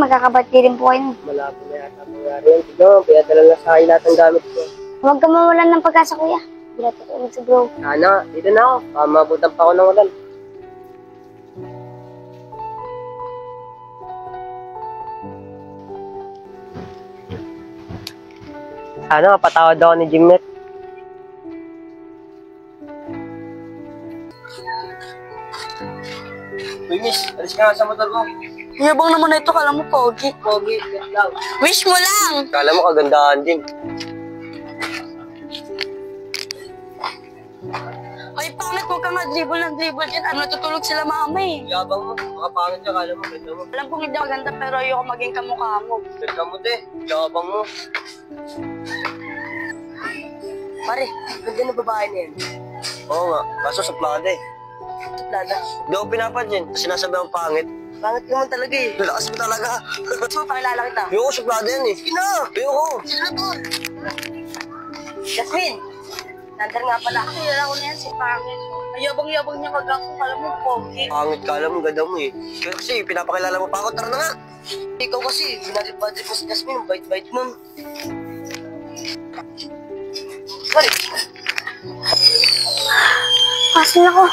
magkakabati rin po kayo. Malabo na yata pangyari yan. Sige mo, pinadala na sa akin lahat ng gamit ko. Huwag ka mawalan ng pag-asa, kuya. Hindi na tutulog si bro. Sana, dito na ako. Mabutan pa ako ng ulan. Sana, mapatawad ako ni Jimmet. Uy, miss, alis ka nga sa motor ko. Yabang naman na ito, kala mo, pogi. Pogi, wait lang. Wish mo lang! Kala mo kagandahan, Jim. Ay, pangit mo ka nga, dribble ng dribble dyan. Ano, natutulog sila mama eh. Yabang mo, makapangit ka, kala mo, ganda mo. Alam kong hindi maganda, pero ayoko maging kamukha mo. Ganda mo, te. Yabang mo. Pare, ganda na babae na yan. Oo nga, kaso suplada eh. Suplada. Di ako pinapansin, sinasabi ang pangit. Pangit naman talaga eh. Lakas mo talaga. Gusto mo, pakilala kita. Ayoko, suplada yan eh. Ina! Ayoko! Sino to? Jasmine! Nandar nga pala. Kilala ko na yan, si Pangit. Ayabang-yabang niya kag ako, kala mo, pogi. Pangit ka alam mo, ganda mo eh. Kaya kasi, pinapakilala mo pa ako, tara na nga. Ikaw kasi, binadrip-badrip mo si Jasmine, ang bait-bait mo. Pare, Pasin ako.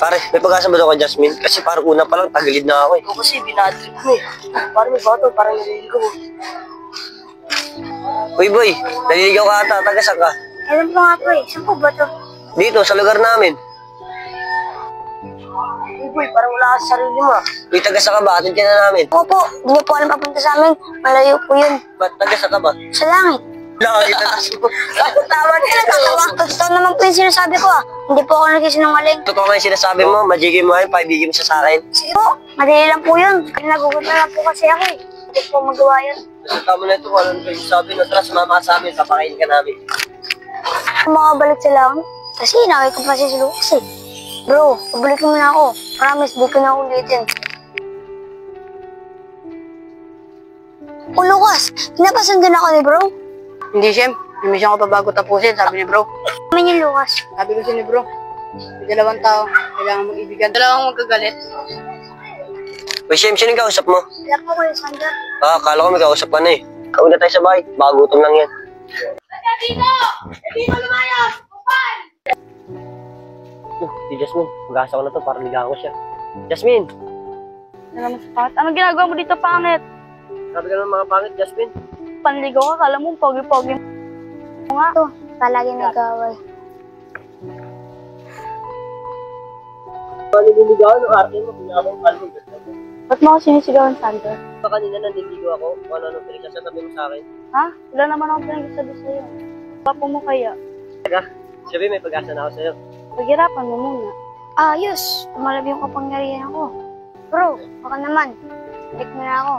Pare, may pag-asa ba daw kay Jasmine? Kasi parang una pa lang, tagilid na ako eh. ikaw kasi, binadrip mo eh. Parang may bato, parang naliligaw mo. Uy boy, naliligaw ka ata, taga-saan ka? Alam ko nga po eh. Saan po ba to? Dito, sa lugar namin. Uy, boy, parang wala ka sa sarili mo ah. Uy, taga-saan ka ba? Atid ka na namin. Opo, di niyo po alam papunta sa amin. Malayo po yun. Ba't taga-saan ka ba? Sa langit. Langit na taso. Ako tama na yan, Tatawa. Totoo naman po yung sinasabi ko ah. Hindi po ako nagsisinungaling. Totoo nga yung sinasabi mo, majigay mo ay, paibigay mo siya sa akin. Sige po, madali lang po yun. Nagugot na lang po kasi ako eh. Hindi po magawa yun. Kasi tama na ito, ano ba yung sabi na tara, sumama ka sa amin, papakain ka namin. Makabalik sa langit. Kasi inaway ko pa si Lucas eh. Bro, pabalik mo na ako. Promise, di ko na ulitin. Oh, Lucas, pinapasundo na ako ni bro. Hindi, Shem. Imisyon ko pa bago tapusin, sabi ni bro. Naman yung Lucas. Sabi ko siya ni bro, may dalawang tao, kailangan mag-ibigan. Dalawang magkagalit. Uy, Shem, sino yung kausap mo? Wala po kayo, Sander. Ah, akala ko may kausap ka na eh. Kauna tayo sa bahay, bagutom lang yan. Dito! Dito lumayas! Kupal! Si Jasmine, mag-asa ko na to para ligahan ko siya. Jasmine! Ano naman sa pangit? Anong ginagawa mo dito, pangit? Sabi ka ng mga pangit, Jasmine. Panligaw ka, kala mo, pogi-pogi mo nga. Ito, palagi nag-away. Ano nililigawan ng arte mo? Pinakang kalbog. Ba't mo ako sinisigawan, Sander? Ba kanina nandiligo ako kung ano-ano pinagsasabi mo sa akin? Ha? Wala naman ako pinagsasabi sa'yo. Papo mo kaya? Sabi, may pag-asa na ako sa'yo. Paghirapan mo muna. Ayos, tumalab yung kapangyarihan ko. Bro, baka naman. Balik mo na ako.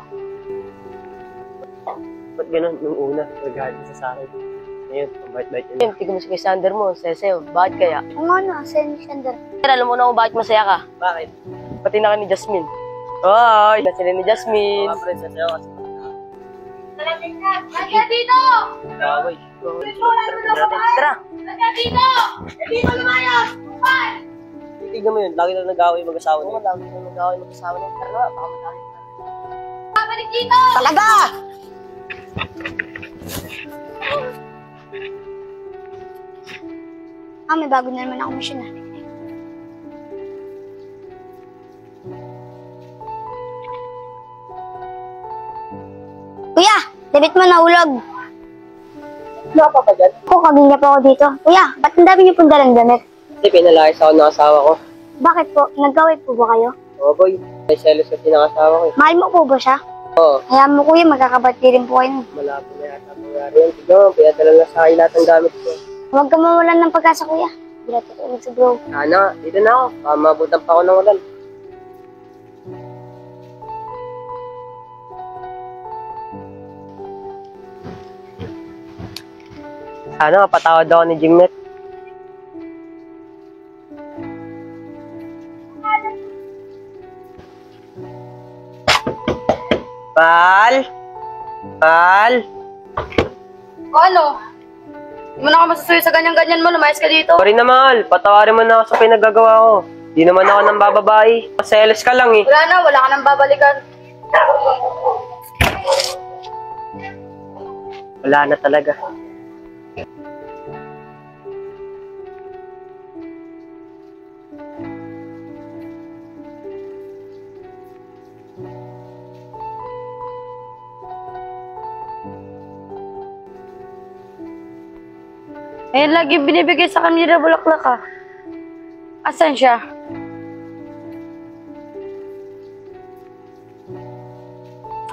Ba't ganun? Nung una, nag-hard ka sa akin. Ngayon, ang bait-bait yun. Tignan mo si kay Sander mo, seseyo. Bakit kaya? Kung ano, sa'yo ni Sander. Alam mo na kung bakit masaya ka. Bakit? Pati na ka ni Jasmine. Hoy! Na sila ni Jasmine. Mga friends, seseyo kasi. Lagyan dito! Kaway. Tara! Lagyan dito! Dito lumayas! Kupal! Titignan mo yun, lagi na nag-away yung mag-asawa niya. Wala, hindi mo nag-away mag-asawa niya. Tara na, baka mag-away. Babalik dito! Talaga! May bago na naman ako mission ah. Kuya, David mo nahulog. Wala pa dyan? Ako, kabila pa ako dito. Kuya, ba't ang dami niyo pong dalang damit? Kasi pinalayas ako ng asawa ko. Bakit po? Nagkaway po ba kayo? Oo, boy. May selos kasi ng asawa ko eh. Mahal mo po ba siya? Oo. Hayaan mo kuya, magkakabati rin po kayo. Malabo na yata pangyari yan. Sige mo, pinadala na sa akin lahat ng gamit ko. Huwag ka mawalan ng pag-asa kuya. Hindi na tutulog si bro. Sana, dito na ako. Mabutan pa ako ng ulan. Sana, mapatawad ako ni Jimmet. Pal? Pal? Ano? Hindi mo na ako masasuyo sa ganyan-ganyan mo. Lumayas ka dito. Sorry na, mahal. Patawarin mo na ako sa pinagagawa ko. Di naman ako ng bababae. Seles ka lang eh. Wala na, wala ka nang babalikan. Wala na talaga. Eh, lagi binibigay sa kanya na bulaklak ah. Asan siya?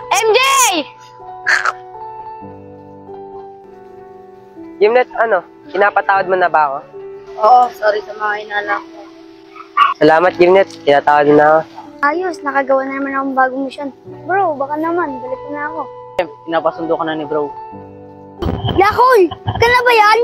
MJ! Gimlet, ano? Pinapatawad mo na ba ako? Oo, sorry sa mga inala ko. Salamat, Gimlet. Tinatawad mo na ako. Ayos, nakagawa na naman akong bagong mission. Bro, baka naman, balik na ako. Pinapasundo ka na ni bro. Lakoy! Ka na ba yan?